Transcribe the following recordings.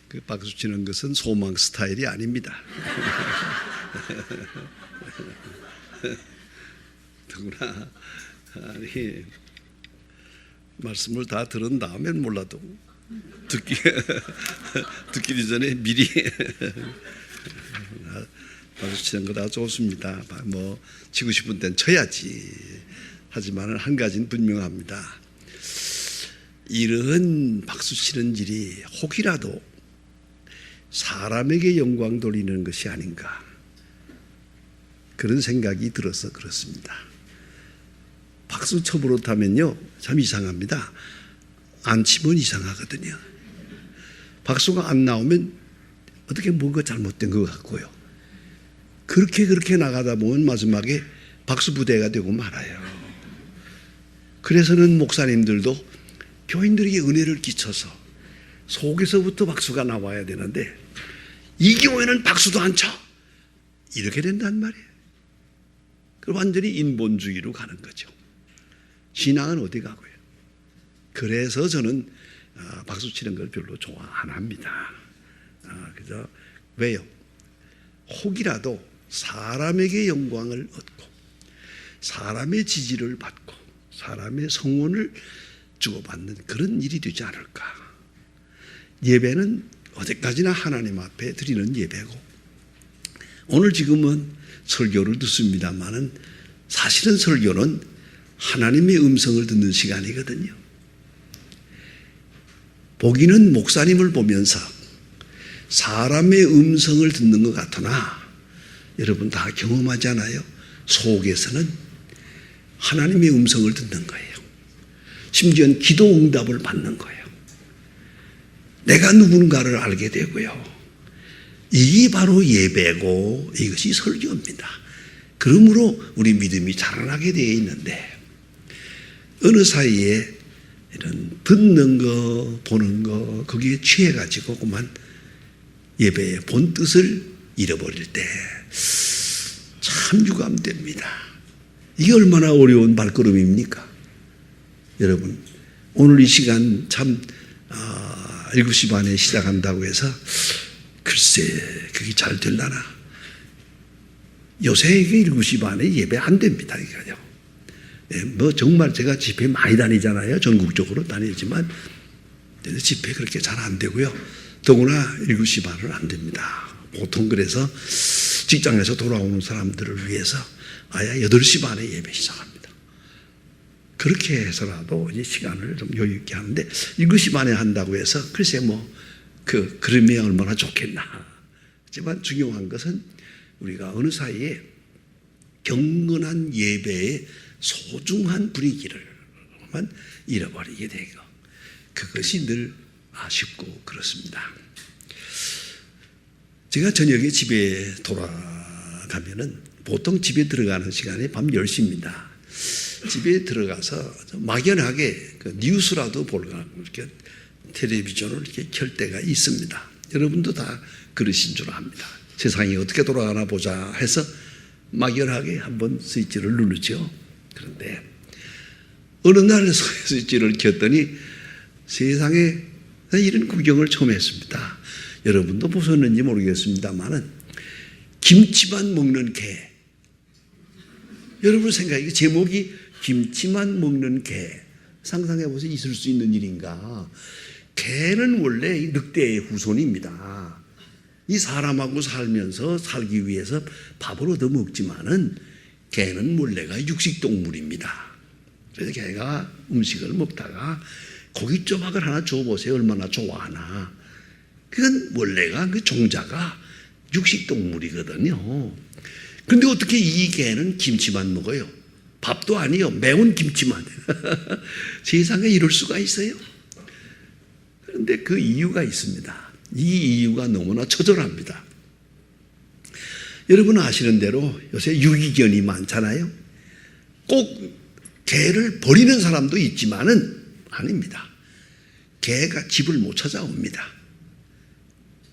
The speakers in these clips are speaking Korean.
그 박수 치는 것은 소망 스타일이 아닙니다. 더구나 말씀을 다 들은 다음엔 몰라도 듣기 전에 미리 박수 치는 거 다 좋습니다. 뭐 치고 싶은 데는 쳐야지. 하지만 한 가지는 분명합니다. 이런 박수 치는 일이 혹이라도 사람에게 영광 돌리는 것이 아닌가, 그런 생각이 들어서 그렇습니다. 박수 쳐버릇하면요 참 이상합니다. 안 치면 이상하거든요. 박수가 안 나오면 어떻게 뭔가 잘못된 것 같고요. 그렇게 나가다 보면 마지막에 박수 부대가 되고 말아요. 그래서는 목사님들도 교인들에게 은혜를 끼쳐서 속에서부터 박수가 나와야 되는데 이 교회는 박수도 안 쳐, 이렇게 된단 말이에요. 그 완전히 인본주의로 가는 거죠. 신앙은 어디 가고요. 그래서 저는 박수 치는 걸 별로 좋아 안 합니다. 그래서 왜요? 혹이라도 사람에게 영광을 얻고 사람의 지지를 받고 사람의 성원을 주고받는 그런 일이 되지 않을까. 예배는 어디까지나 하나님 앞에 드리는 예배고, 오늘 지금은 설교를 듣습니다만은 사실은 설교는 하나님의 음성을 듣는 시간이거든요. 보기는 목사님을 보면서 사람의 음성을 듣는 것 같으나 여러분 다 경험하잖아요. 속에서는 하나님의 음성을 듣는 거예요. 심지어는 기도 응답을 받는 거예요. 내가 누군가를 알게 되고요. 이게 바로 예배고 이것이 설교입니다. 그러므로 우리 믿음이 자라나게 되어 있는데 어느 사이에 이런 듣는 거 보는 거 거기에 취해가지고 그만 예배의 본 뜻을 잃어버릴 때 참 유감됩니다. 이게 얼마나 어려운 발걸음입니까? 여러분 오늘 이 시간 참 7시 반에 시작한다고 해서 글쎄 그게 잘 되려나. 요새 7시 반에 예배 안 됩니다. 이거요. 뭐 정말 제가 집회 많이 다니잖아요. 전국적으로 다니지만 집회 그렇게 잘 안 되고요. 더구나 7시 반은 안 됩니다. 보통 그래서 직장에서 돌아오는 사람들을 위해서 아예 8시 반에 예배 시작합니다. 그렇게 해서라도 이제 시간을 좀 여유 있게 하는데 7시 반에 한다고 해서 글쎄 뭐 그러면 얼마나 좋겠나. 하지만 중요한 것은 우리가 어느 사이에 경건한 예배의 소중한 분위기를만 잃어버리게 되고 그것이 늘 아쉽고 그렇습니다. 제가 저녁에 집에 돌아가면은 보통 집에 들어가는 시간이 밤 10시입니다. 집에 들어가서 막연하게 그 뉴스라도 보려고 이렇게 텔레비전을 이렇게 켤 때가 있습니다. 여러분도 다 그러신 줄 압니다. 세상이 어떻게 돌아가나 보자 해서 막연하게 한번 스위치를 누르죠. 그런데 어느 날 스위치를 켰더니 세상에 이런 구경을 처음 했습니다. 여러분도 보셨는지 모르겠습니다만은 김치만 먹는 개. 여러분 생각이 제목이 김치만 먹는 개. 상상해 보세요. 있을 수 있는 일인가? 개는 원래 늑대의 후손입니다. 이 사람하고 살면서 살기 위해서 밥을 얻어 먹지만은 개는 원래가 육식동물입니다. 그래서 개가 음식을 먹다가 고기 조각을 하나 줘보세요. 얼마나 좋아하나. 그건 원래가 그 종자가 육식동물이거든요. 그런데 어떻게 이 개는 김치만 먹어요? 밥도 아니요. 매운 김치만. 세상에 이럴 수가 있어요? 그런데 그 이유가 있습니다. 이 이유가 너무나 처절합니다. 여러분 아시는 대로 요새 유기견이 많잖아요. 꼭 개를 버리는 사람도 있지만은 아닙니다. 개가 집을 못 찾아옵니다.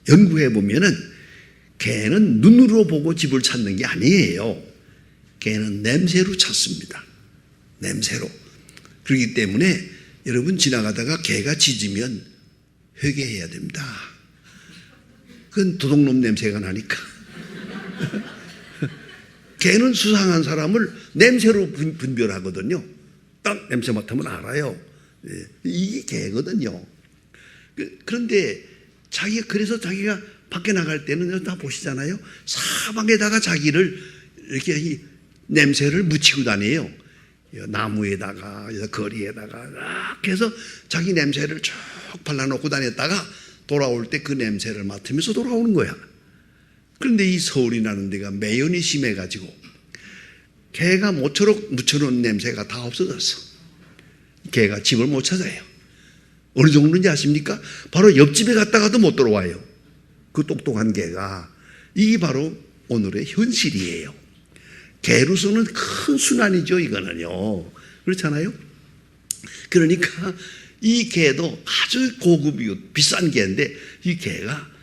연구해 보면은 개는 눈으로 보고 집을 찾는 게 아니에요. 개는 냄새로 찾습니다. 냄새로. 그렇기 때문에 여러분 지나가다가 개가 짖으면 회개해야 됩니다. 그건 도둑놈 냄새가 나니까. 개는 수상한 사람을 냄새로 분별하거든요. 딱 냄새 맡으면 알아요. 이게 개거든요. 그런데 그래서 자기가 밖에 나갈 때는 다 보시잖아요. 사방에다가 자기를 이렇게 이 냄새를 묻히고 다녀요. 나무에다가, 거리에다가, 이렇게 해서 자기 냄새를 쭉 발라놓고 다녔다가 돌아올 때 그 냄새를 맡으면서 돌아오는 거야. 그런데 이 서울이라는 데가 매연이 심해가지고 개가 모처럼 묻혀놓은 냄새가 다 없어졌어. 개가 집을 못 찾아요. 어느 정도인지 아십니까? 바로 옆집에 갔다가도 못 들어와요. 그 똑똑한 개가. 이게 바로 오늘의 현실이에요. 개로서는 큰 순환이죠, 이거는요. 그렇잖아요? 그러니까 이 개도 아주 고급이고 비싼 개인데 이 개가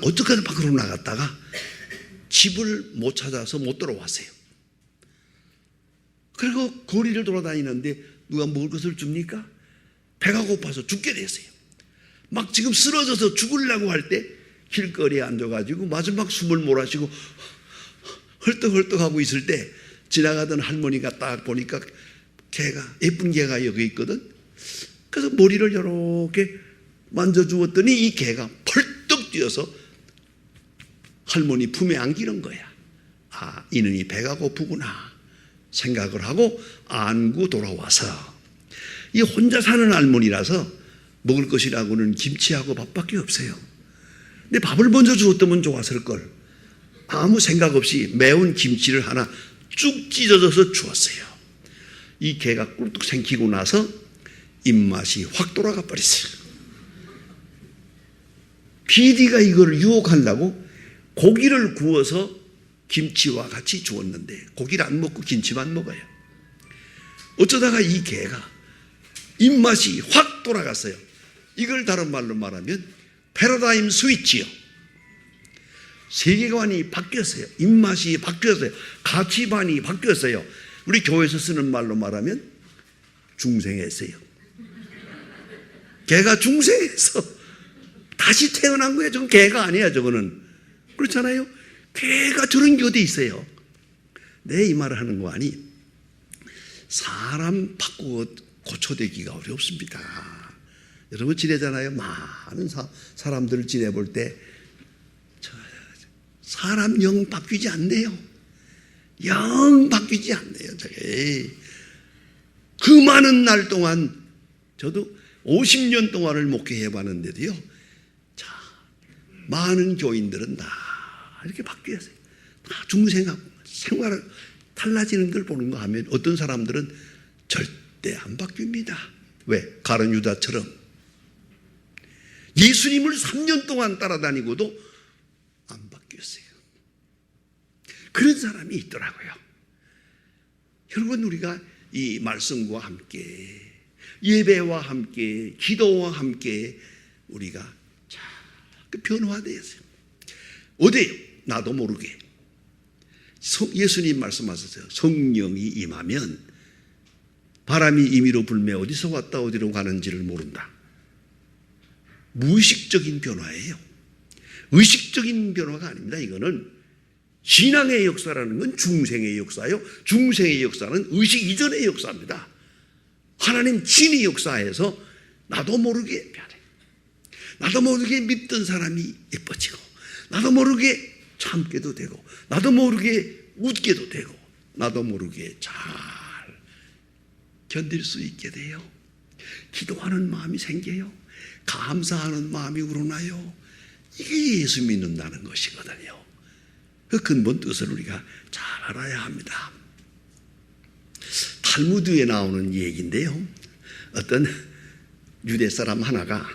어떻게든 밖으로 나갔다가 집을 못 찾아서 못 들어왔어요. 그리고 거리를 돌아다니는데 누가 먹을 것을 줍니까? 배가 고파서 죽게 됐어요. 막 지금 쓰러져서 죽으려고 할 때 길거리에 앉아가지고 마지막 숨을 몰아쉬고 헐떡헐떡하고 있을 때 지나가던 할머니가 딱 보니까 예쁜 개가 여기 있거든. 그래서 머리를 이렇게 만져주었더니 이 개가 펄떡 뛰어서 할머니 품에 안기는 거야. 아, 이놈이 배가 고프구나 생각을 하고 안고 돌아와서, 이 혼자 사는 할머니라서 먹을 것이라고는 김치하고 밥밖에 없어요. 근데 밥을 먼저 주었다면 좋았을걸. 아무 생각 없이 매운 김치를 하나 쭉 찢어져서 주었어요. 이 개가 꿀뚝 생기고 나서 입맛이 확 돌아가 버렸어요. PD가 이걸 유혹하려고 고기를 구워서 김치와 같이 주었는데 고기를 안 먹고 김치만 먹어요. 어쩌다가 이 개가 입맛이 확 돌아갔어요. 이걸 다른 말로 말하면 패러다임 스위치요. 세계관이 바뀌었어요. 입맛이 바뀌었어요. 가치관이 바뀌었어요. 우리 교회에서 쓰는 말로 말하면 중생했어요. 개가 중생해서 다시 태어난 거예요. 저건 개가 아니야, 저거는. 그렇잖아요? 개가 저런 게 어디 있어요? 내 이 말을 하는 거 아니? 사람 바꾸고 고쳐되기가 어렵습니다. 여러분 지내잖아요. 많은 사람들을 지내볼 때 사람 영 바뀌지 않네요. 영 바뀌지 않네요. 저게. 그 많은 날 동안 저도 50년 동안을 목회해 봤는데도요. 자, 많은 교인들은 다 이렇게 바뀌었어요. 다 중생하고 생활을 달라지는 걸 보는 거 하면 어떤 사람들은 절대 안 바뀝니다. 왜? 가룟 유다처럼 예수님을 3년 동안 따라다니고도 안 바뀌었어요. 그런 사람이 있더라고요. 여러분, 우리가 이 말씀과 함께 예배와 함께 기도와 함께 우리가 자꾸 변화되었어요. 어디요? 나도 모르게 예수님 말씀하셨어요. 성령이 임하면 바람이 임의로 불며 어디서 왔다 어디로 가는지를 모른다. 무의식적인 변화예요. 의식적인 변화가 아닙니다. 이거는 신앙의 역사라는 건 중생의 역사예요. 중생의 역사는 의식 이전의 역사입니다. 하나님 진의 역사에서 나도 모르게 변해. 나도 모르게 믿던 사람이 예뻐지고, 나도 모르게 참게도 되고, 나도 모르게 웃게도 되고, 나도 모르게 잘 견딜 수 있게 돼요. 기도하는 마음이 생겨요. 감사하는 마음이 우러나요. 이게 예수 믿는다는 것이거든요. 그 근본 뜻을 우리가 잘 알아야 합니다. 탈무드에 나오는 얘기인데요. 어떤 유대 사람 하나가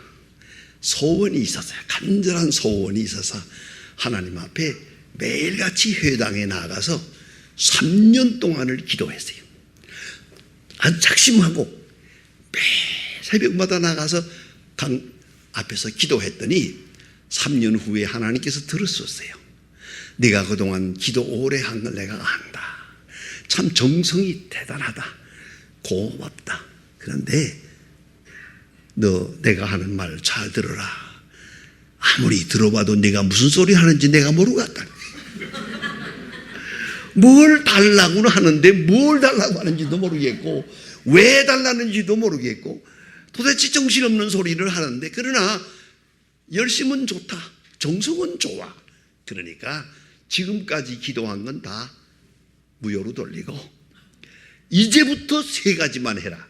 소원이 있었어요. 간절한 소원이 있어서 하나님 앞에 매일같이 회당에 나가서 3년 동안을 기도했어요. 아주 작심하고 매일 새벽마다 나가서 강 앞에서 기도했더니 3년 후에 하나님께서 들으셨어요. 네가 그동안 기도 오래 한 걸 내가 안다. 참 정성이 대단하다. 고맙다. 그런데 너 내가 하는 말 잘 들어라. 아무리 들어봐도 내가 무슨 소리 하는지 내가 모르겠다. 뭘 달라고는 하는데 뭘 달라고 하는지도 모르겠고 왜 달라는지도 모르겠고 도대체 정신없는 소리를 하는데, 그러나 열심은 좋다, 정성은 좋아. 그러니까 지금까지 기도한 건 다 무효로 돌리고 이제부터 3가지만 해라.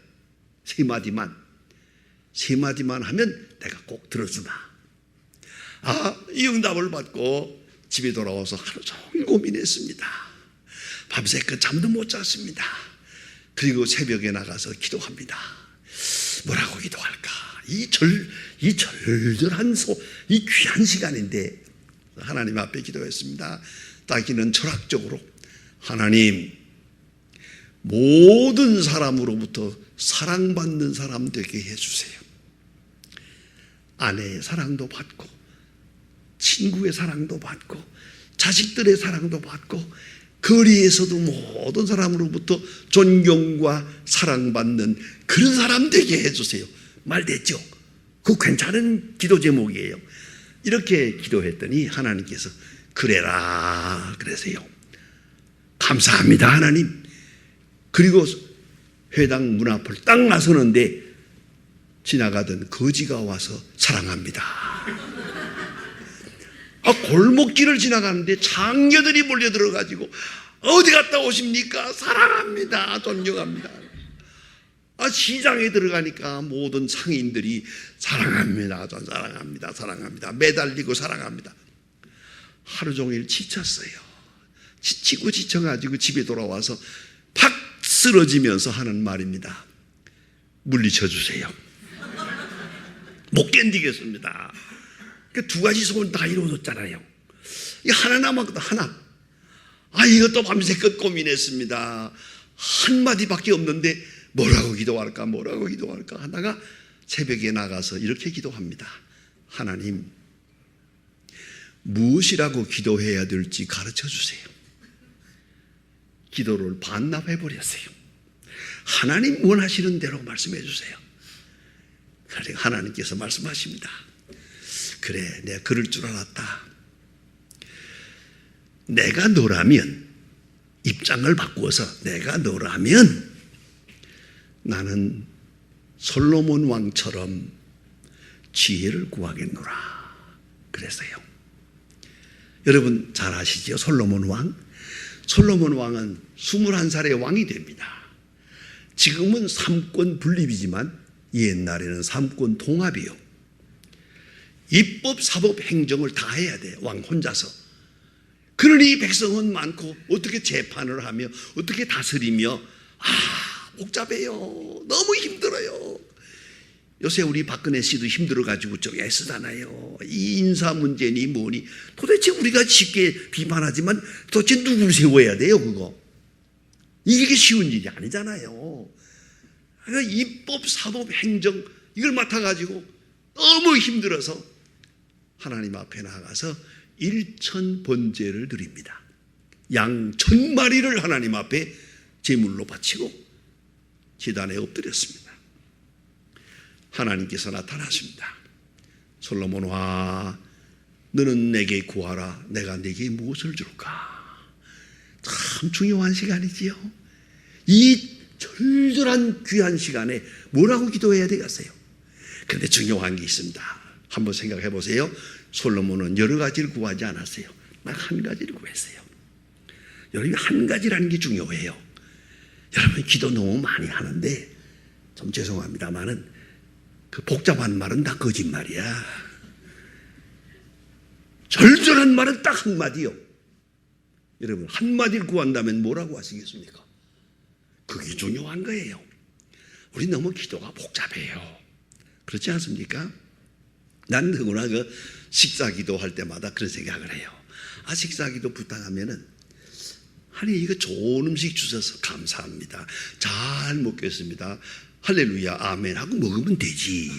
3마디만 하면 내가 꼭 들어주마. 이 응답을 받고 집에 돌아와서 하루 종일 고민했습니다. 밤새껏 잠도 못 잤습니다. 그리고 새벽에 나가서 기도합니다. 뭐라고 기도할까? 이 절절한 이 귀한 시간인데 하나님 앞에 기도했습니다. 따기는 철학적으로, 하나님, 모든 사람으로부터 사랑받는 사람 되게 해주세요. 아내의 사랑도 받고 친구의 사랑도 받고 자식들의 사랑도 받고 거리에서도 모든 사람으로부터 존경과 사랑받는 그런 사람 되게 해주세요. 말 됐죠? 그거 괜찮은 기도 제목이에요. 이렇게 기도했더니 하나님께서 그래라 그러세요. 감사합니다 하나님. 그리고 회당 문 앞을 딱 나서는데 지나가던 거지가 와서 사랑합니다. 골목길을 지나가는데 장녀들이 몰려들어가지고 어디 갔다 오십니까? 사랑합니다, 존경합니다. 시장에 들어가니까 모든 상인들이 사랑합니다, 사랑합니다, 사랑합니다, 매달리고 사랑합니다. 하루 종일 지쳤어요. 지치고 지쳐가지고 집에 돌아와서 팍 쓰러지면서 하는 말입니다. 물리쳐 주세요. 못 견디겠습니다. 그 2가지 소원 다 이루어졌잖아요. 이 하나 남았거든, 하나. 이것도 밤새껏 고민했습니다. 한마디밖에 없는데 뭐라고 기도할까 하다가 새벽에 나가서 이렇게 기도합니다. 하나님, 무엇이라고 기도해야 될지 가르쳐 주세요. 기도를 반납해 버렸어요. 하나님 원하시는 대로 말씀해 주세요. 그러니까 하나님께서 말씀하십니다. 그래, 내가 그럴 줄 알았다. 내가 너라면, 입장을 바꾸어서 내가 너라면 나는 솔로몬 왕처럼 지혜를 구하겠노라 그랬어요. 여러분 잘 아시죠? 솔로몬 왕. 솔로몬 왕은 21살에 왕이 됩니다. 지금은 3권 분립이지만 옛날에는 3권 통합이요. 입법, 사법, 행정을 다 해야 돼요, 왕 혼자서. 그러니 백성은 많고 어떻게 재판을 하며 어떻게 다스리며 복잡해요. 너무 힘들어요. 요새 우리 박근혜 씨도 힘들어가지고 좀 애쓰잖아요. 이 인사 문제니 뭐니. 도대체 우리가 쉽게 비판하지만 도대체 누구를 세워야 돼요, 그거? 이게 쉬운 일이 아니잖아요. 그러니까 입법, 사법, 행정 이걸 맡아가지고 너무 힘들어서 하나님 앞에 나가서 1,000번제를 드립니다. 양 1,000마리를 하나님 앞에 제물로 바치고 제단에 엎드렸습니다. 하나님께서 나타나십니다. 솔로몬아, 너는 내게 구하라. 내가 내게 무엇을 줄까? 참 중요한 시간이지요. 이 절절한 귀한 시간에 뭐라고 기도해야 되겠어요? 그런데 중요한 게 있습니다. 한번 생각해 보세요. 솔로몬은 여러 가지를 구하지 않았어요. 딱 한 가지를 구했어요. 여러분, 한 가지라는 게 중요해요. 여러분, 기도 너무 많이 하는데 좀 죄송합니다만은 그 복잡한 말은 다 거짓말이야. 절절한 말은 딱 한마디요. 여러분, 한마디를 구한다면 뭐라고 하시겠습니까? 그게 중요한 거예요. 우리 너무 기도가 복잡해요. 그렇지 않습니까? 난 누구나 그 식사기도 할 때마다 그런 생각을 해요. 식사기도 부탁하면은, 아니, 이거 좋은 음식 주셔서 감사합니다. 잘 먹겠습니다. 할렐루야, 아멘 하고 먹으면 되지.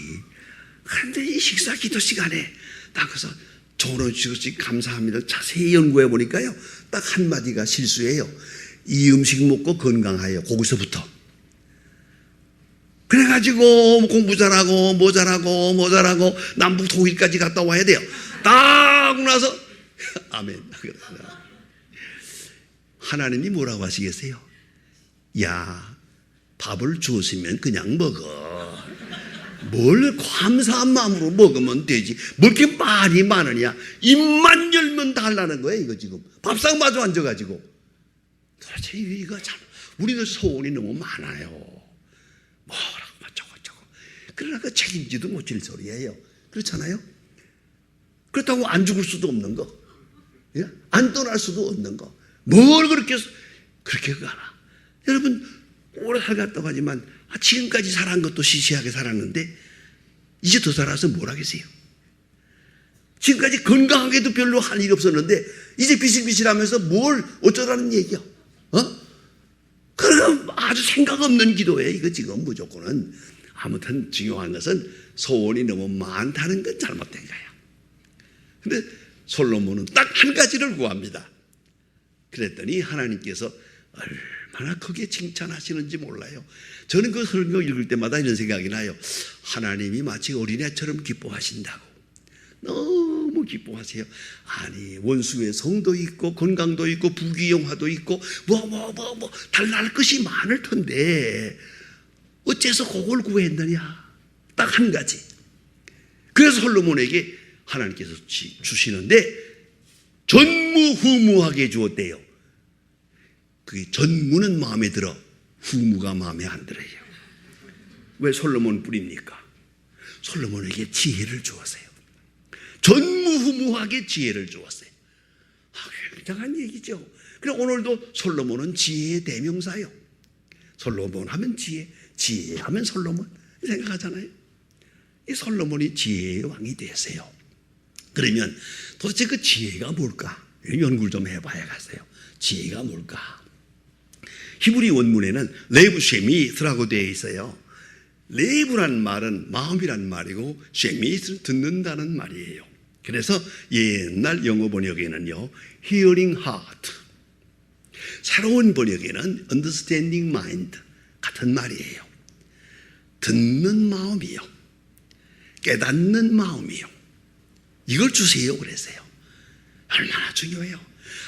그런데 이 식사기도 시간에 나가서 좋은 음식 주셔서 감사합니다. 자세히 연구해 보니까요, 딱 한마디가 실수예요. 이 음식 먹고 건강하여, 거기서부터. 그래가지고 공부 잘하고 뭐 잘하고 뭐 잘하고 남북 통일까지 갔다 와야 돼요. 딱 하고 나서 아멘. 하나님이 뭐라고 하시겠어요? 야, 밥을 주었으면 그냥 먹어. 뭘 감사한 마음으로 먹으면 되지. 뭐 이렇게 말이 많으냐. 입만 열면 달라는 거예요, 이거 지금. 밥상 마저 앉아가지고. 도대체 이거 참, 우리도 소원이 너무 많아요. 뭐라고 저거. 그러나 그 책임지도 못 질 소리예요. 그렇잖아요? 그렇다고 안 죽을 수도 없는 거. 예? 안 떠날 수도 없는 거. 뭘 그렇게 가나. 여러분, 오래 살았다고 하지만 지금까지 살아온 것도 시시하게 살았는데 이제 더 살아서 뭘 하겠어요? 지금까지 건강하게도 별로 할 일이 없었는데 이제 비실비실하면서 뭘 어쩌라는 얘기야? 그러면 아주 생각 없는 기도예요. 이거 지금 무조건은. 아무튼 중요한 것은 소원이 너무 많다는 건 잘못된 거야. 근데 솔로몬은 딱 한 가지를 구합니다. 그랬더니 하나님께서 얼마나 크게 칭찬하시는지 몰라요. 저는 그 설교 읽을 때마다 이런 생각이 나요. 하나님이 마치 어린애처럼 기뻐하신다고. 너무 기뻐하세요. 아니, 원수의 성도 있고 건강도 있고 부귀영화도 있고 달랄 것이 많을 텐데 어째서 그걸 구했느냐. 딱 한 가지. 그래서 솔로몬에게 하나님께서 주시는데 전무후무하게 주었대요. 그 전무는 마음에 들어, 후무가 마음에 안 들어요. 왜 솔로몬 뿌립니까? 솔로몬에게 지혜를 주었어요. 전무후무하게 지혜를 주었어요. 굉장한 얘기죠. 그래 오늘도 솔로몬은 지혜의 대명사예요. 솔로몬 하면 지혜, 지혜 하면 솔로몬 생각하잖아요. 이 솔로몬이 지혜의 왕이 되세요. 그러면 도대체 그 지혜가 뭘까? 연구를 좀 해봐야겠어요. 지혜가 뭘까? 히브리 원문에는 레브 쉐미스라고 되어 있어요. 레브란 말은 마음이란 말이고 쉐미스는 듣는다는 말이에요. 그래서 옛날 영어 번역에는요, hearing heart, 새로운 번역에는 understanding mind 같은 말이에요. 듣는 마음이요, 깨닫는 마음이요. 이걸 주세요 그랬어요. 얼마나 중요해요.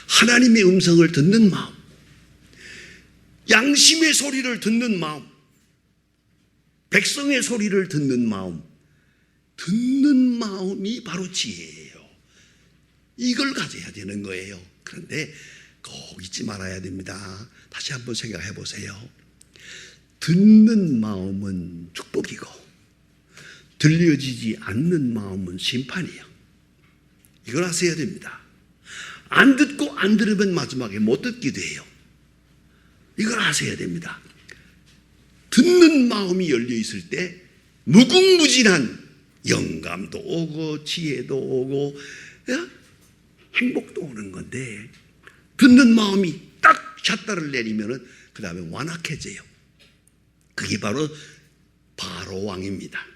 하나님의 음성을 듣는 마음, 양심의 소리를 듣는 마음, 백성의 소리를 듣는 마음, 듣는 마음이 바로 지혜예요. 이걸 가져야 되는 거예요. 그런데 꼭 잊지 말아야 됩니다. 다시 한번 생각해 보세요. 듣는 마음은 축복이고 들려지지 않는 마음은 심판이에요. 이걸 아셔야 됩니다. 안 듣고 안 들으면 마지막에 못 듣기도 해요. 이걸 아셔야 됩니다. 듣는 마음이 열려 있을 때 무궁무진한 영감도 오고 지혜도 오고 행복도 오는 건데, 듣는 마음이 딱 샷다를 내리면은 그 다음에 완악해져요. 그게 바로 바로 왕입니다.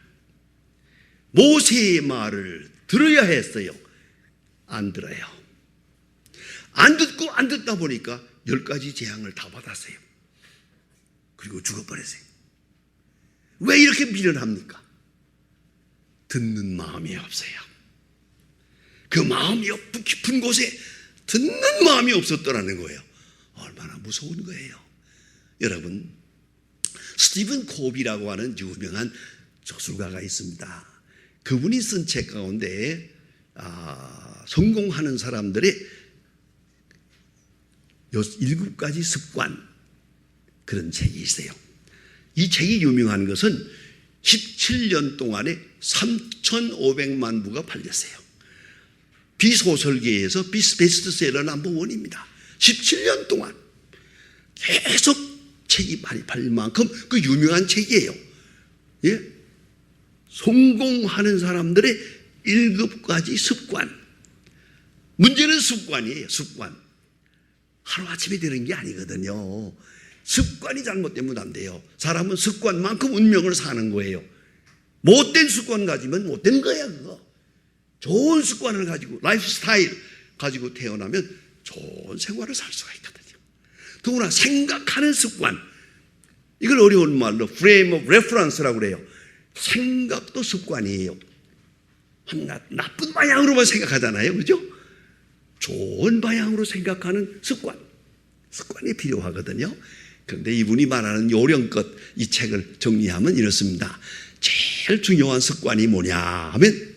모세의 말을 들어야 했어요. 안 들어요. 안 듣고 안 듣다 보니까 10가지 재앙을 다 받았어요. 그리고 죽어버렸어요. 왜 이렇게 미련합니까? 듣는 마음이 없어요. 그 마음이 깊은 곳에 듣는 마음이 없었더라는 거예요. 얼마나 무서운 거예요. 여러분, 스티븐 코비라고 하는 유명한 저술가가 있습니다. 그분이 쓴 책 가운데 성공하는 사람들의 7가지 습관, 그런 책이 있어요. 이 책이 유명한 것은 17년 동안에 3,500만 부가 팔렸어요. 비소설계에서 베스트셀러 넘버1입니다. 17년 동안 계속 책이 많이 팔릴 만큼 그 유명한 책이에요. 예? 성공하는 사람들의 7가지 습관. 문제는 습관이에요. 습관. 하루아침에 되는 게 아니거든요. 습관이 잘못되면 안 돼요. 사람은 습관만큼 운명을 사는 거예요. 못된 습관 가지면 못된 거야, 그거. 좋은 습관을 가지고, 라이프 스타일 가지고 태어나면 좋은 생활을 살 수가 있거든요. 더구나 생각하는 습관. 이걸 어려운 말로 frame of reference라고 그래요. 생각도 습관이에요. 나쁜 방향으로만 생각하잖아요. 그죠? 좋은 방향으로 생각하는 습관이 필요하거든요. 그런데 이분이 말하는 요령껏 이 책을 정리하면 이렇습니다. 제일 중요한 습관이 뭐냐 하면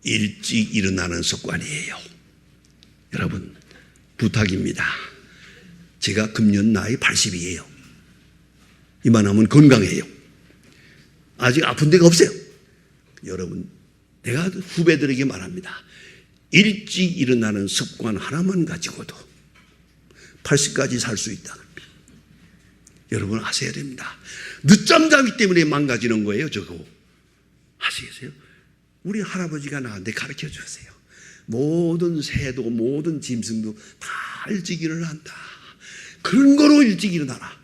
일찍 일어나는 습관이에요. 여러분, 부탁입니다. 제가 금년 나이 80이에요. 이만하면 건강해요. 아직 아픈 데가 없어요. 여러분, 내가 후배들에게 말합니다. 일찍 일어나는 습관 하나만 가지고도 80까지 살 수 있다. 여러분 아셔야 됩니다. 늦잠 자기 때문에 망가지는 거예요. 저거 아시겠어요? 우리 할아버지가 나한테 가르쳐 주세요. 모든 새도 모든 짐승도 다 일찍 일어난다. 그런 거로 일찍 일어나라.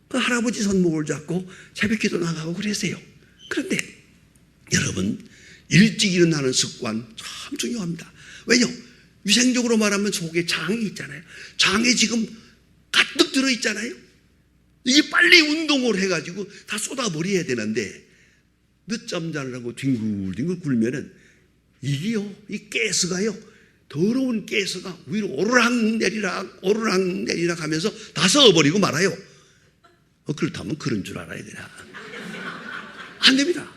그 할아버지 손목을 잡고 새벽기도 나가고 그랬어요. 그런데 여러분, 일찍 일어나는 습관 참 중요합니다. 왜요? 위생적으로 말하면 속에 장이 있잖아요. 장에 지금 가득 들어있잖아요. 이게 빨리 운동을 해가지고 다 쏟아버려야 되는데 늦잠 자려고 뒹굴뒹굴 굴면은 이게요, 이 가스가요, 더러운 가스가 위로 오르락내리락 하면서 다 썩어버리고 말아요. 그렇다면 그런 줄 알아야 되나? 안 됩니다.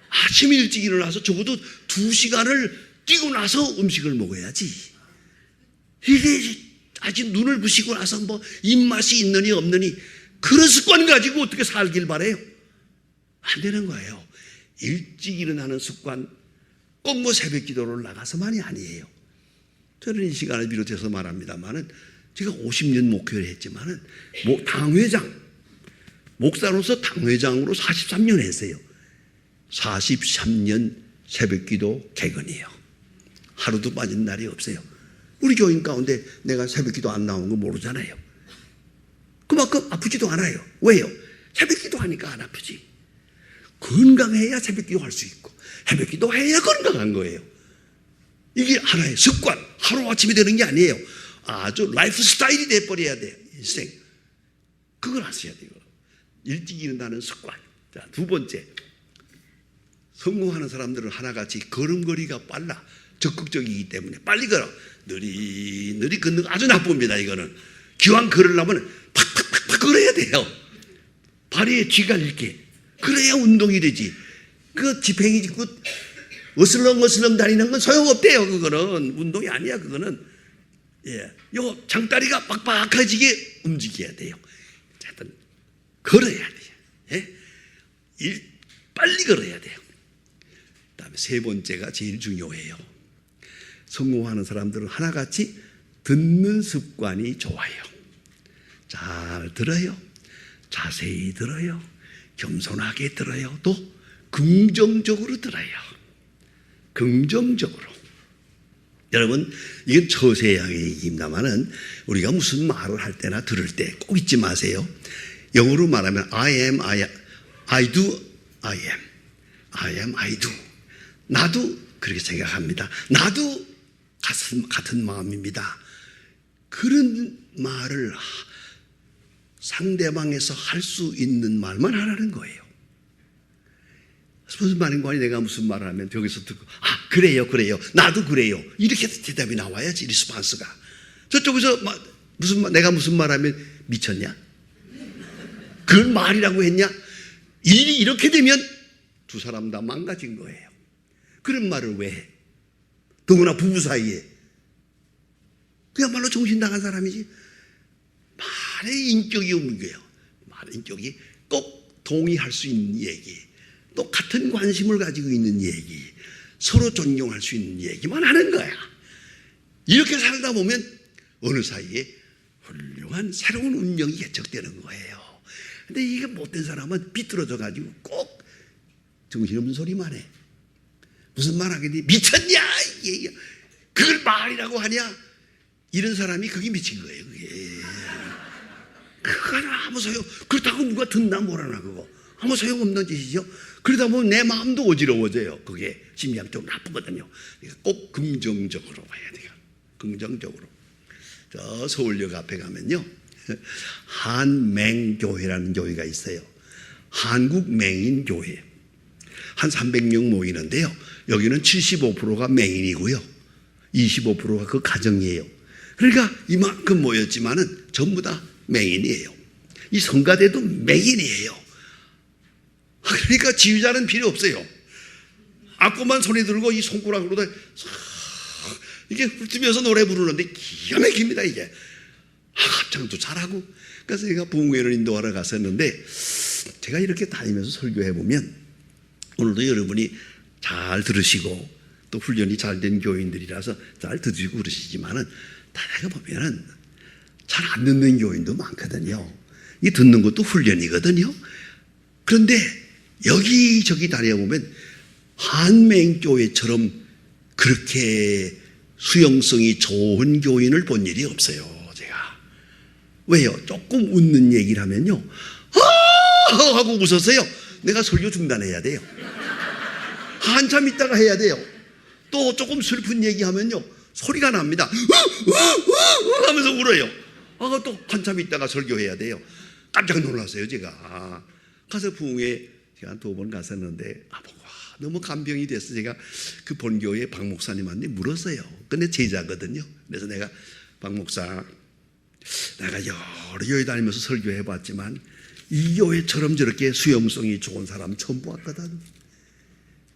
아침 일찍 일어나서 적어도 2시간을 뛰고 나서 음식을 먹어야지. 이게 아직 눈을 부시고 나서 뭐 입맛이 있느니 없느니 그런 습관 가지고 어떻게 살길 바래요? 안 되는 거예요. 일찍 일어나는 습관, 꼭 뭐 새벽 기도를 나가서만이 아니에요. 저는 이 시간을 비롯해서 말합니다만은 제가 50년 목회를 했지만은 당회장, 목사로서 당회장으로 43년 했어요. 43년 새벽 기도 개근이에요. 하루도 빠진 날이 없어요. 우리 교인 가운데 내가 새벽 기도 안 나온 거 모르잖아요. 그만큼 아프지도 않아요. 왜요? 새벽 기도 하니까 안 아프지. 건강해야 새벽 기도 할 수 있고 새벽 기도 해야 건강한 거예요. 이게 하나의 습관, 하루아침에 되는 게 아니에요. 아주 라이프 스타일이 돼버려야 돼요. 인생. 그걸 하셔야 돼요. 일찍 일어나는 습관. 자, 두 번째, 성공하는 사람들은 하나같이 걸음걸이가 빨라. 적극적이기 때문에 빨리 걸어. 느리 걷는 거 아주 나쁩니다. 이거는 기왕 걸으려면 팍팍팍팍 걸어야 돼요. 발에 쥐가 있게. 그래야 운동이 되지. 그 지팽이 짚고 어슬렁어슬렁 다니는 건 소용없대요. 그거는 운동이 아니야. 그거는 요 장다리가 빡빡해지게 움직여야 돼요. 하여튼 걸어야 돼요. 빨리 걸어야 돼요. 그다음에 세 번째가 제일 중요해요. 성공하는 사람들은 하나같이 듣는 습관이 좋아요. 잘 들어요. 자세히 들어요. 겸손하게 들어요. 또 긍정적으로 들어요. 긍정적으로. 여러분, 이건 처세양의 얘기입니다만은 우리가 무슨 말을 할 때나 들을 때 꼭 잊지 마세요. 영어로 말하면 I am, I do, I am. I am, I do. 나도 그렇게 생각합니다. 나도 같은 마음입니다. 그런 말을 상대방에서 할 수 있는 말만 하라는 거예요. 무슨 말인 거 아니? 내가 무슨 말을 하면 여기서 듣고 그래요 나도 그래요 이렇게 대답이 나와야지. 리스판스가. 저쪽에서 내가 무슨 말하면 미쳤냐? 그건 말이라고 했냐? 일이 이렇게 되면 두 사람 다 망가진 거예요. 그런 말을 왜 해? 더구나 부부 사이에. 그야말로 정신 나간 사람이지. 말의 인격이 없는 거예요. 말의 인격이 꼭 동의할 수 있는 얘기, 또 같은 관심을 가지고 있는 얘기, 서로 존경할 수 있는 얘기만 하는 거야. 이렇게 살다 보면 어느 사이에 훌륭한 새로운 운명이 개척되는 거예요. 근데 이게 못된 사람은 비뚤어져 가지고 꼭 정신없는 소리만 해. 무슨 말 하겠니? 미쳤냐? 그걸 말이라고 하냐? 이런 사람이 그게 미친 거예요. 그거 아무 소용. 그렇다고 누가 듣나 뭐라나 그거 아무 소용없는 짓이죠. 그러다 보면 내 마음도 어지러워져요. 그게 심리학적으로 나쁘거든요. 꼭 긍정적으로 봐야 돼요. 긍정적으로. 저 서울역 앞에 가면요, 한맹교회라는 교회가 있어요. 한국맹인교회. 한 300명 모이는데요. 여기는 75%가 맹인이고요. 25%가 그 가정이에요. 그러니까 이만큼 모였지만은 전부 다 맹인이에요. 이 성가대도 맹인이에요. 그러니까 지휘자는 필요 없어요. 악보만 손에 들고 이 손가락으로 이게 훑으면서 노래 부르는데 기가 막힙니다, 이게. 합창도 잘하고. 그래서 제가 부흥회를 인도하러 갔었는데, 제가 이렇게 다니면서 설교해보면, 오늘도 여러분이 잘 들으시고, 또 훈련이 잘 된 교인들이라서 잘 들으시고 그러시지만은, 다가 보면은 잘 안 듣는 교인도 많거든요. 이 듣는 것도 훈련이거든요. 그런데 여기저기 다녀보면, 한맹교회처럼 그렇게 수용성이 좋은 교인을 본 일이 없어요, 제가. 왜요? 조금 웃는 얘기를 하면요, 하고 웃었어요. 내가 설교 중단해야 돼요. 한참 있다가 해야 돼요. 또 조금 슬픈 얘기하면요, 소리가 납니다. 하면서 울어요. 또 한참 있다가 설교해야 돼요. 깜짝 놀랐어요, 제가. 가서 부흥회 제가 2번 갔었는데, 너무 감병이 돼서 제가 그 본교회 박 목사님한테 물었어요. 근데 제자거든요. 그래서 내가 박 목사, 내가 여러 교회 다니면서 설교해 봤지만 이 교회처럼 저렇게 수용성이 좋은 사람 처음 보았거든.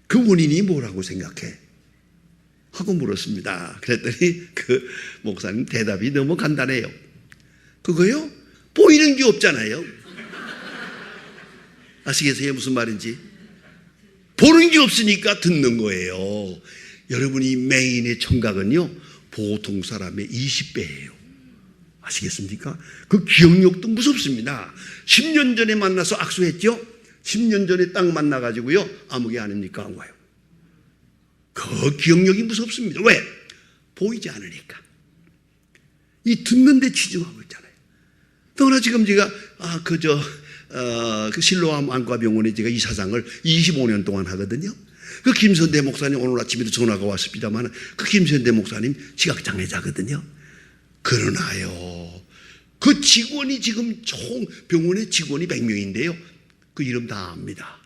그 원인이 뭐라고 생각해? 하고 물었습니다. 그랬더니 그 목사님 대답이 너무 간단해요. 그거요? 보이는 게 없잖아요. 아시겠어요? 무슨 말인지? 보는 게 없으니까 듣는 거예요. 여러분이 맹인의 청각은요, 보통 사람의 20배예요. 아시겠습니까? 그 기억력도 무섭습니다. 10년 전에 만나서 악수했죠? 10년 전에 딱 만나가지고요, 아무개 아닙니까? 안 와요. 그 기억력이 무섭습니다. 왜? 보이지 않으니까. 이 듣는 데 치중하고 있잖아요. 더구나 지금 제가, 그 실로암 안과병원에 제가 이사장을 25년 동안 하거든요. 그 김선대 목사님 오늘 아침에도 전화가 왔습니다만, 그 김선대 목사님 시각장애자거든요. 그러나요, 그 직원이 지금 총 병원의 직원이 100명인데요. 그 이름 다 압니다.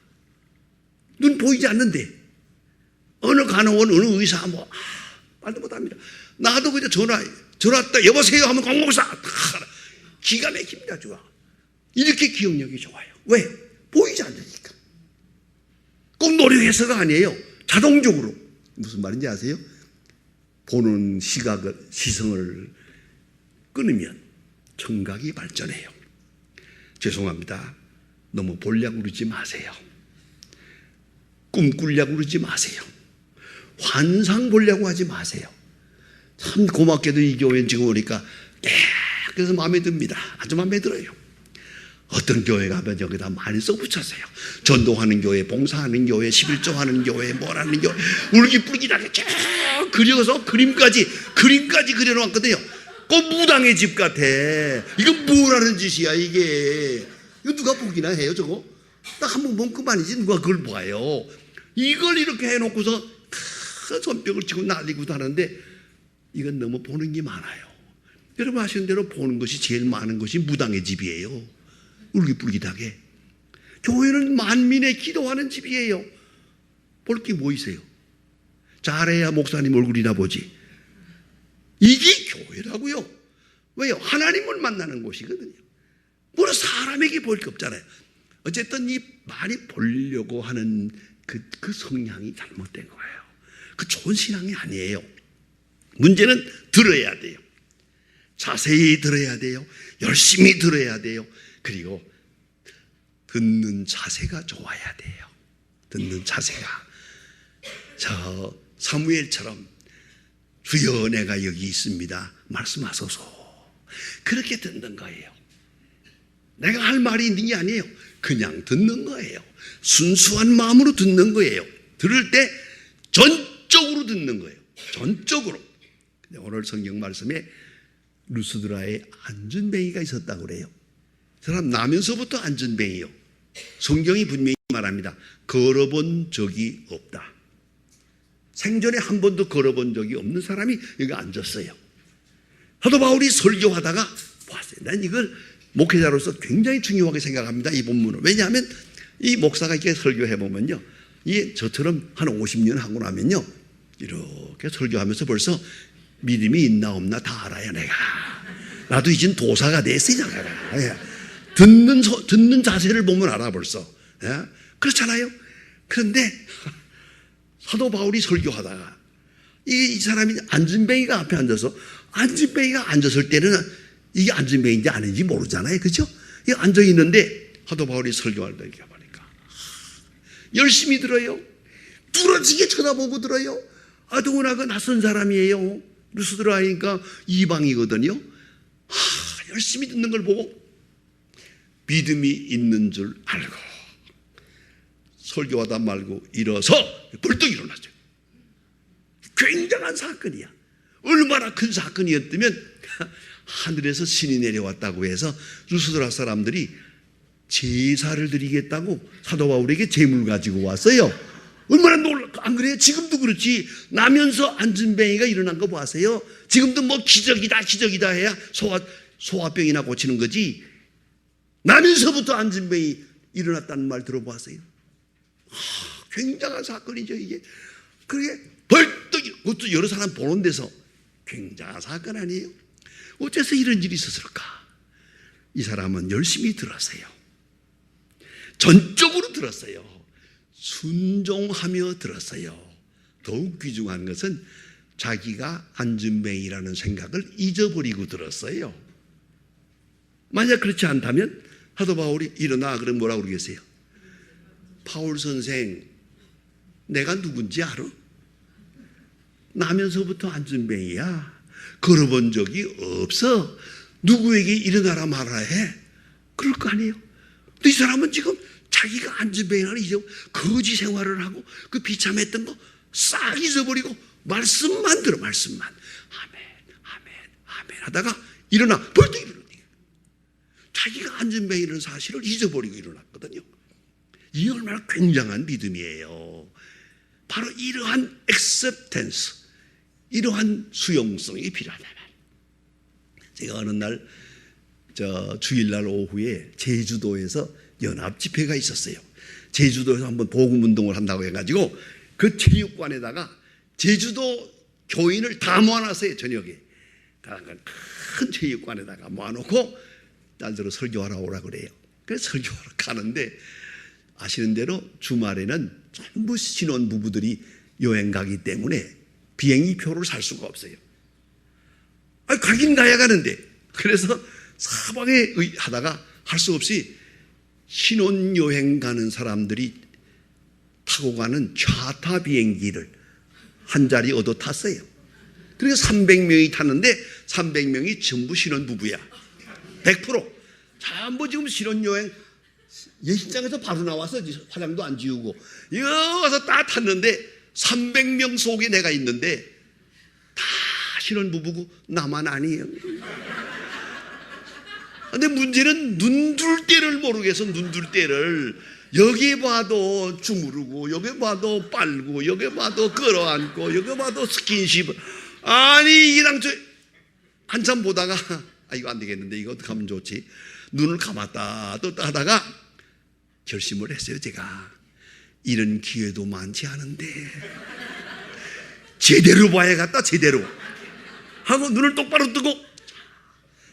눈 보이지 않는데, 어느 간호원, 어느 의사, 말도 못합니다. 나도 그냥 전화 왔다, 여보세요 하면 강목사, 기가 막힙니다, 좋아. 이렇게 기억력이 좋아요. 왜? 보이지 않으니까. 꼭 노력해서가 아니에요. 자동적으로. 무슨 말인지 아세요? 보는 시성을 끊으면 청각이 발전해요. 죄송합니다. 너무 보려고 그러지 마세요. 꿈꾸려고 그러지 마세요. 환상 보려고 하지 마세요. 참 고맙게도 이 교회는 지금 오니까 그래서 마음에 듭니다. 아주 마음에 들어요. 어떤 교회 가면 여기다 많이 써붙였어요. 전도하는 교회, 봉사하는 교회, 11조 하는 교회, 뭐라는 교회, 울기불기하게 쭉 그려서 그림까지 그려놓았거든요. 꼭 무당의 집 같아. 이거 뭐라는 짓이야, 이게. 이거 누가 보기나 해요, 저거? 딱 한 번 보면 그만이지, 누가 그걸 봐요. 이걸 이렇게 해놓고서 큰 손뼉을 치고 날리고 하는데, 이건 너무 보는 게 많아요. 여러분 아시는 대로 보는 것이 제일 많은 것이 무당의 집이에요. 울긋불긋하게. 교회는 만민의 기도하는 집이에요. 볼 게 뭐 있어요? 잘해야 목사님 얼굴이나 보지. 이게 교회라고요. 왜요? 하나님을 만나는 곳이거든요. 뭐는 사람에게 볼 게 없잖아요. 어쨌든 이 많이 보려고 하는 그 성향이 잘못된 거예요. 그 좋은 신앙이 아니에요. 문제는 들어야 돼요. 자세히 들어야 돼요. 열심히 들어야 돼요. 그리고 듣는 자세가 좋아야 돼요. 듣는 자세가. 저 사무엘처럼 주여 내가 여기 있습니다. 말씀하소서. 그렇게 듣는 거예요. 내가 할 말이 있는 게 아니에요. 그냥 듣는 거예요. 순수한 마음으로 듣는 거예요. 들을 때 전적으로 듣는 거예요. 전적으로. 근데 오늘 성경 말씀에 루스드라에 안전뱅이가 있었다고 그래요. 사람 나면서부터 안전뱅이요. 성경이 분명히 말합니다. 걸어본 적이 없다. 생전에 한 번도 걸어본 적이 없는 사람이 여기 앉았어요. 사도 바울이 설교하다가 봤어요. 난 이걸 목회자로서 굉장히 중요하게 생각합니다. 이 본문을. 왜냐하면 이 목사가 이렇게 설교해 보면요, 이 저처럼 한 50년 하고 나면요, 이렇게 설교하면서 벌써 믿음이 있나 없나 다 알아요. 내가 나도 이젠 도사가 됐어요. 듣는 자세를 보면 알아 벌써. 예? 그렇잖아요. 그런데 사도 바울이 설교하다가 이 사람이 안진뱅이가 앞에 앉아서, 안진뱅이가 앉았을 때는 이게 안진뱅이인지 아닌지 모르잖아요. 그죠? 이 앉아 있는데 사도 바울이 설교할 때 이렇게 보니까 열심히 들어요. 뚫어지게 쳐다보고 들어요. 더구나 그 낯선 사람이에요. 루스드라니까 이방이거든요. 열심히 듣는 걸 보고 믿음이 있는 줄 알고 설교하다 말고 일어서 벌떡 일어났죠. 굉장한 사건이야. 얼마나 큰 사건이었다면 하늘에서 신이 내려왔다고 해서 루스드라 사람들이 제사를 드리겠다고 사도 바울에게 제물 가지고 왔어요. 얼마나 안 그래요? 지금도 그렇지. 나면서 안진뱅이가 일어난 거 보세요. 지금도 뭐 기적이다 해야 소화병이나 고치는 거지. 나면서부터 안진뱅이 일어났다는 말 들어보세요. 굉장한 사건이죠 이게. 그게 벌떡, 그것도 여러 사람 보는 데서 굉장한 사건 아니에요? 어째서 이런 일이 있었을까? 이 사람은 열심히 들었어요. 전적으로 들었어요. 순종하며 들었어요. 더욱 귀중한 것은 자기가 안진뱅이라는 생각을 잊어버리고 들었어요. 만약 그렇지 않다면 사도 바울이 일어나 그러면 뭐라고 그러겠어요? 바울 선생, 내가 누군지 알아? 나면서부터 안진뱅이야. 걸어본 적이 없어. 누구에게 일어나라 말아야 해? 그럴 거 아니에요? 근데 이 사람은 지금 자기가 안진뱅이라는 이제 거지 생활을 하고 그 비참했던 거 싹 잊어버리고 말씀만 들어, 말씀만. 아멘 하다가 일어나, 벌떡 일어나. 자기가 안진뱅이라는 사실을 잊어버리고 일어났거든요. 이 얼마나 굉장한 믿음이에요. 바로 이러한 acceptance, 이러한 수용성이 필요하다. 제가 어느 날 주일날 오후에 제주도에서 연합 집회가 있었어요. 제주도에서 한번 복음 운동을 한다고 해가지고 그 체육관에다가 제주도 교인을 다 모아놨어요. 저녁에 큰 체육관에다가 모아놓고 딸들을 설교하러 오라 그래요. 그래서 설교하러 가는데 아시는 대로 주말에는 전부 신혼 부부들이 여행 가기 때문에 비행기 표를 살 수가 없어요. 가긴 가야 가는데, 그래서 사방에 하다가 할 수 없이 신혼 여행 가는 사람들이 타고 가는 차타 비행기를 한 자리 얻어 탔어요. 그래서 300명이 탔는데 300명이 전부 신혼 부부야. 100%. 전부 지금 신혼 여행 예식장에서 바로 나와서 화장도 안 지우고 여기 와서 딱 탔는데 300명 속에 내가 있는데 다 신혼부부고 나만 아니에요. 근데 문제는 눈둘 때를 모르겠어. 눈둘 때를. 여기 봐도 주무르고 여기 봐도 빨고 여기 봐도 끌어안고 여기 봐도 스킨십. 아니 이랑 저 한참 보다가 이거 안 되겠는데 이거 어떻게 하면 좋지. 눈을 감았다 떴다 하다가 결심을 했어요. 제가 이런 기회도 많지 않은데 제대로 봐야겠다. 제대로 하고 눈을 똑바로 뜨고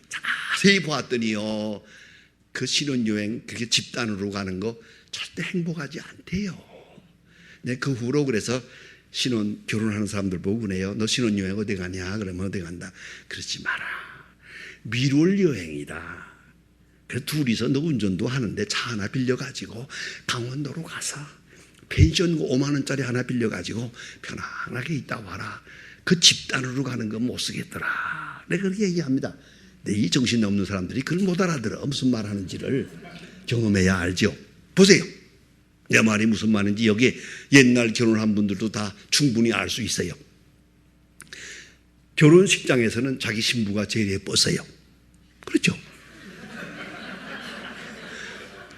자세히 보았더니요, 그 신혼여행 그렇게 집단으로 가는 거 절대 행복하지 않대요. 네, 그 후로 그래서 결혼하는 사람들 보고 그래요. 너 신혼여행 어디 가냐? 그러면 어디 간다. 그러지 마라. 미룰 여행이다. 그래서 둘이서 너 운전도 하는데 차 하나 빌려가지고 강원도로 가서 펜션 5만 원짜리 하나 빌려가지고 편안하게 있다 와라. 그 집단으로 가는 건 못 쓰겠더라. 내가 그렇게 얘기합니다. 근데 이 정신 없는 사람들이 그걸 못 알아들어. 무슨 말 하는지를 경험해야 알죠. 보세요. 내 말이 무슨 말인지 여기에 옛날 결혼한 분들도 다 충분히 알 수 있어요. 결혼식장에서는 자기 신부가 제일 예뻤어요. 그렇죠?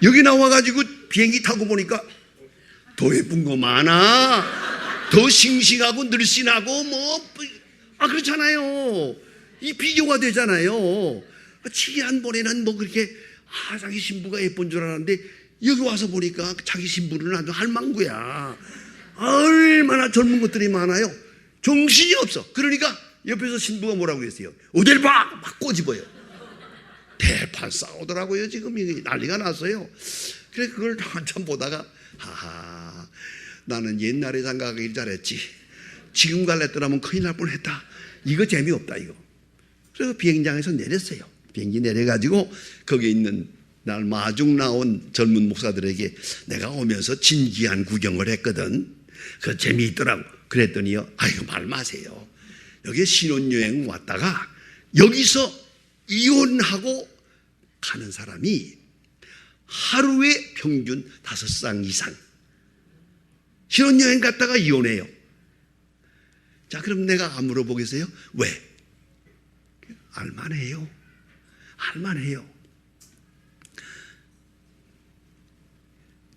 여기 나와가지고 비행기 타고 보니까 더 예쁜 거 많아. 더 싱싱하고 늘씬하고 그렇잖아요. 이 비교가 되잖아요. 지난번에는 뭐 그렇게 자기 신부가 예쁜 줄 알았는데 여기 와서 보니까 자기 신부는 아주 할망구야. 얼마나 젊은 것들이 많아요. 정신이 없어. 그러니까 옆에서 신부가 뭐라고 했어요? 어딜 봐! 막 꼬집어요. 대판 싸우더라고요. 지금 난리가 났어요. 그래 그걸 한참 보다가 하하, 나는 옛날에 장가가길 잘했지. 지금 갈랬더라면 큰일 날 뻔했다. 이거 재미없다 이거. 그래서 비행장에서 내렸어요. 비행기 내려가지고 거기에 있는 날 마중 나온 젊은 목사들에게 내가 오면서 진기한 구경을 했거든. 그 재미있더라고. 그랬더니요, 아이고 말 마세요. 여기 신혼여행 왔다가 여기서 이혼하고 가는 사람이 하루에 평균 5쌍 이상. 신혼여행 갔다가 이혼해요. 자, 그럼 내가 물어보겠어요? 왜? 알만해요. 알만해요.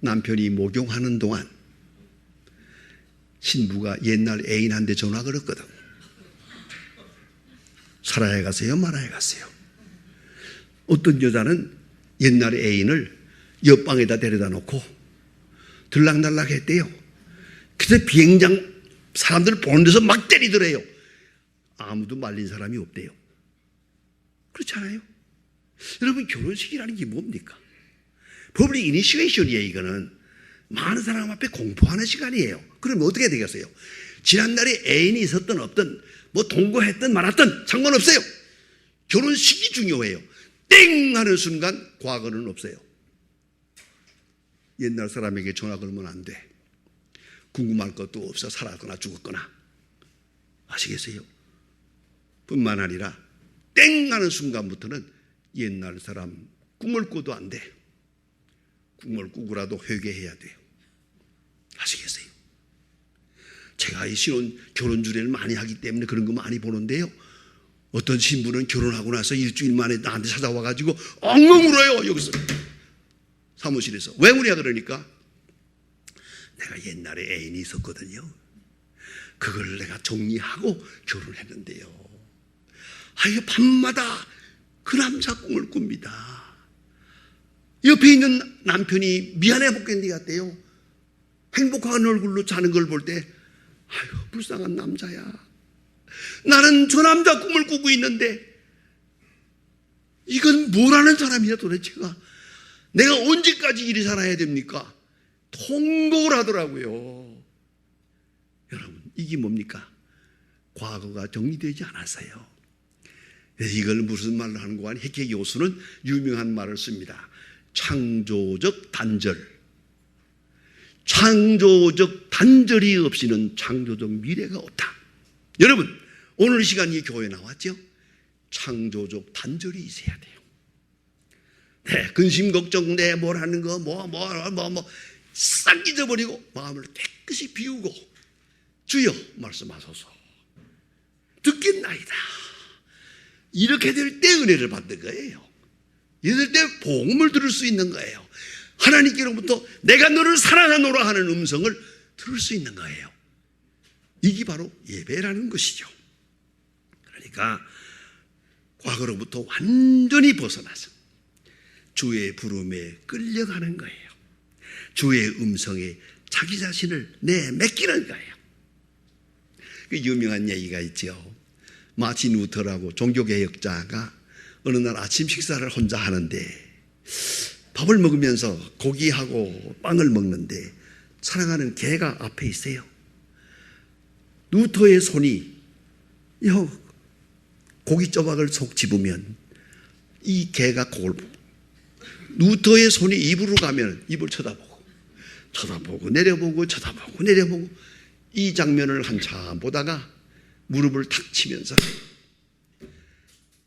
남편이 목욕하는 동안 신부가 옛날 애인한테 전화 걸었거든. 살아야 가세요? 말아야 가세요? 어떤 여자는 옛날 애인을 옆방에다 데려다 놓고 들락날락 했대요. 그래서 비행장 사람들 보는 데서 막 때리더래요. 아무도 말린 사람이 없대요. 그렇지 않아요? 여러분, 결혼식이라는 게 뭡니까? 퍼블릭 이니시에이션이에요. 이거는 많은 사람 앞에 공포하는 시간이에요. 그러면 어떻게 되겠어요? 지난날에 애인이 있었든 없든 뭐 동거했든 말았든 상관없어요. 결혼식이 중요해요. 땡 하는 순간 과거는 없어요. 옛날 사람에게 전화 걸면 안 돼. 궁금할 것도 없어. 살았거나 죽었거나. 아시겠어요? 뿐만 아니라 땡 하는 순간부터는 옛날 사람 꿈을 꿔도 안 돼. 꿈을 꾸고라도 회개해야 돼요. 아시겠어요? 제가 이 결혼 주례를 많이 하기 때문에 그런 거 많이 보는데요. 어떤 신부는 결혼하고 나서 일주일 만에 나한테 찾아와가지고 엉엉 울어요. 여기서 사무실에서. 왜 우냐 그러니까 내가 옛날에 애인이 있었거든요. 그걸 내가 정리하고 결혼했는데요. 이거 밤마다 그 남자 꿈을 꿉니다. 옆에 있는 남편이 미안해 먹겠니 같대요. 행복한 얼굴로 자는 걸 볼 때 아유 불쌍한 남자야. 나는 저 남자 꿈을 꾸고 있는데 이건 뭐라는 사람이야 도대체가. 내가 언제까지 이리 살아야 됩니까? 통곡을 하더라고요. 여러분, 이게 뭡니까? 과거가 정리되지 않았어요. 이걸 무슨 말로 하는 거 아니? 해계 교수는 유명한 말을 씁니다. 창조적 단절. 창조적 단절이 없이는 창조적 미래가 없다. 여러분, 오늘 시간이 교회에 나왔죠? 창조적 단절이 있어야 돼요. 네, 근심 걱정 내 뭘 하는 거 싹 잊어버리고 마음을 깨끗이 비우고 주여 말씀하소서. 듣겠나이다. 이렇게 될 때 은혜를 받는 거예요. 이럴 때 복음을 들을 수 있는 거예요. 하나님께로부터 내가 너를 사랑하노라 하는 음성을 들을 수 있는 거예요. 이게 바로 예배라는 것이죠. 그러니까 과거로부터 완전히 벗어나서 주의 부름에 끌려가는 거예요. 주의 음성에 자기 자신을 내맡기는 거예요. 그 유명한 얘기가 있죠. 마틴 루터라고 종교개혁자가 어느 날 아침 식사를 혼자 하는데 밥을 먹으면서 고기하고 빵을 먹는데 사랑하는 개가 앞에 있어요. 루터의 손이 고기 조각을 속 집으면 이 개가 그걸 보고, 루터의 손이 입으로 가면 입을 쳐다보고 내려보고 쳐다보고 내려보고 이 장면을 한참 보다가 무릎을 탁 치면서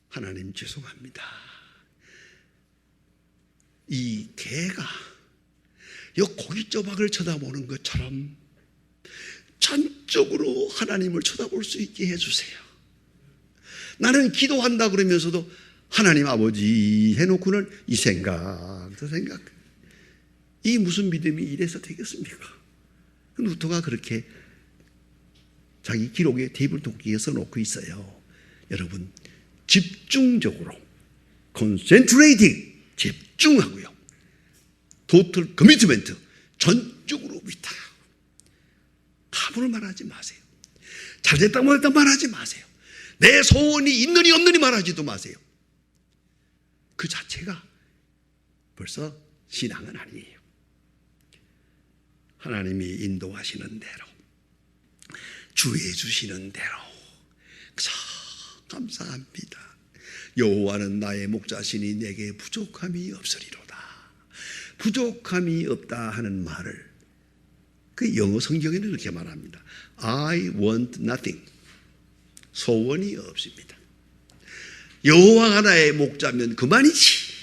하나님 죄송합니다. 이 개가 이 고기 조각을 쳐다보는 것처럼 전적으로 하나님을 쳐다볼 수 있게 해주세요. 나는 기도한다 그러면서도 하나님 아버지 해놓고는 이 생각 저 생각, 이 무슨 믿음이 이래서 되겠습니까? 루터가 그렇게 자기 기록에 테이블 도끼에 써놓고 있어요. 여러분, 집중적으로 concentrating, 집중하고요. total commitment, 전적으로 위탁. 함부로 말하지 마세요. 잘됐다 못했다 말하지 마세요. 내 소원이 있느니 없느니 말하지도 마세요. 그 자체가 벌써 신앙은 아니에요. 하나님이 인도하시는 대로, 주의 주시는 대로 감사합니다. 여호와는 나의 목자시니 내게 부족함이 없으리로다. 부족함이 없다 하는 말을 그 영어 성경에는 이렇게 말합니다. I want nothing. 소원이 없습니다. 여호와가 나의 목자면 그만이지.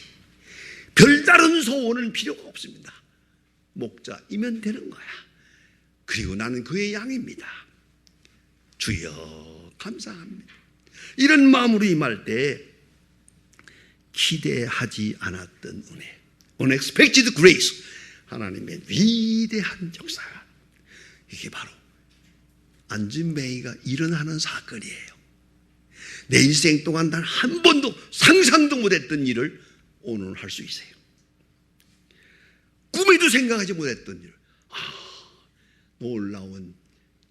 별다른 소원은 필요가 없습니다. 목자이면 되는 거야. 그리고 나는 그의 양입니다. 주여 감사합니다. 이런 마음으로 임할 때 기대하지 않았던 은혜, unexpected grace, 하나님의 위대한 역사가, 이게 바로 안진뱅이가 일어나는 사건이에요. 내 인생 동안 단 한 번도 상상도 못했던 일을 오늘 할 수 있어요. 꿈에도 생각하지 못했던 일. 놀라운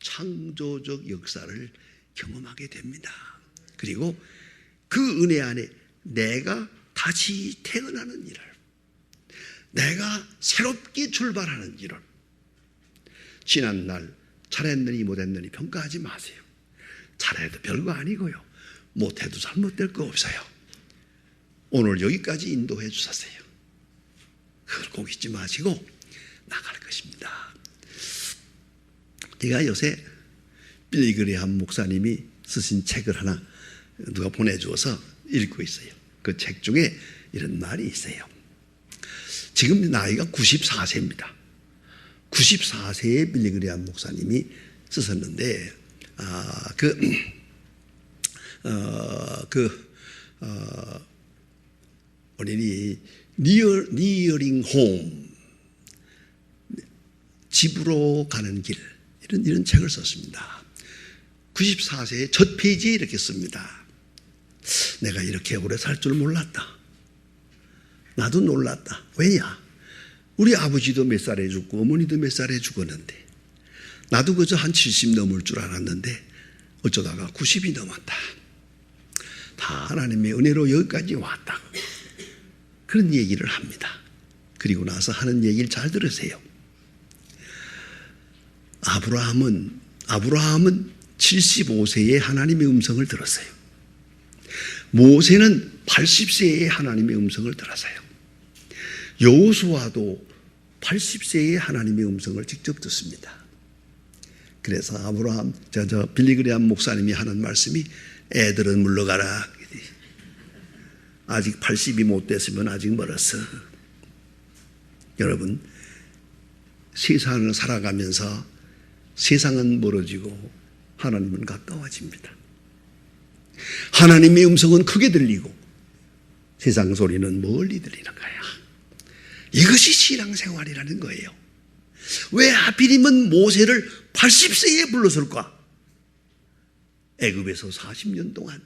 창조적 역사를 경험하게 됩니다. 그리고 그 은혜 안에 내가 다시 태어나는 일을, 내가 새롭게 출발하는 일을, 지난날 잘했느니 못했느니 평가하지 마세요. 잘해도 별거 아니고요, 못해도 잘못될 거 없어요. 오늘 여기까지 인도해 주셨어요. 그걸 꼭 잊지 마시고 나갈 것입니다. 제가 요새 빌리그레함 목사님이 쓰신 책을 하나 누가 보내주어서 읽고 있어요. 그 책 중에 이런 말이 있어요. 지금 나이가 94세입니다. 94세의 빌리그레함 목사님이 쓰셨는데, 어린이 니어링 홈, 집으로 가는 길, 이런 책을 썼습니다. 94세의 첫 페이지에 이렇게 씁니다. 내가 이렇게 오래 살 줄 몰랐다. 나도 놀랐다. 왜냐? 우리 아버지도 몇 살에 죽고 어머니도 몇 살에 죽었는데 나도 그저 한 70 넘을 줄 알았는데 어쩌다가 90이 넘었다. 다 하나님의 은혜로 여기까지 왔다고. 그런 얘기를 합니다. 그리고 나서 하는 얘기를 잘 들으세요. 아브라함은 75세에 하나님의 음성을 들었어요. 모세는 80세에 하나님의 음성을 들었어요. 여호수아도 80세에 하나님의 음성을 직접 듣습니다. 그래서 아브라함, 빌리그레함 목사님이 하는 말씀이, 애들은 물러가라. 아직 80이 못 됐으면 아직 멀었어. 여러분, 세상을 살아가면서 세상은 멀어지고 하나님은 가까워집니다. 하나님의 음성은 크게 들리고 세상 소리는 멀리 들리는 거야. 이것이 신앙생활이라는 거예요. 왜 하필이면 모세를 80세에 불렀을까? 애굽에서 40년 동안,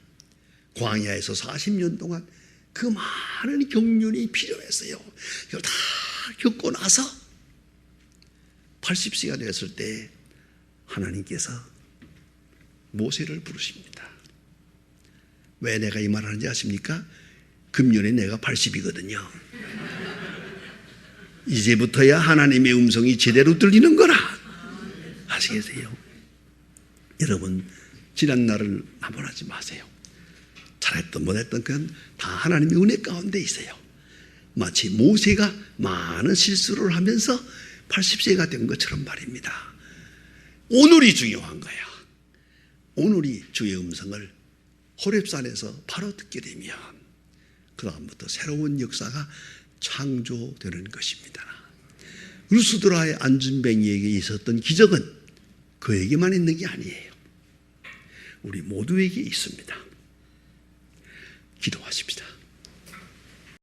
광야에서 40년 동안 그 많은 경륜이 필요했어요. 이걸 다 겪고 나서 80세가 되었을 때 하나님께서 모세를 부르십니다. 왜 내가 이 말을 하는지 아십니까? 금년에 내가 80이거든요. 이제부터야 하나님의 음성이 제대로 들리는 거라. 아시겠어요? 여러분, 지난 날을 나무라지 마세요. 잘했던 못했던 그건 다 하나님의 은혜 가운데 있어요. 마치 모세가 많은 실수를 하면서 80세가 된 것처럼 말입니다. 오늘이 중요한 거야. 오늘이 주의 음성을 호렙산에서 바로 듣게 되면 그 다음부터 새로운 역사가 창조되는 것입니다. 루스드라의 안진뱅이에게 있었던 기적은 그에게만 있는 게 아니에요. 우리 모두에게 있습니다. 기도하십시다.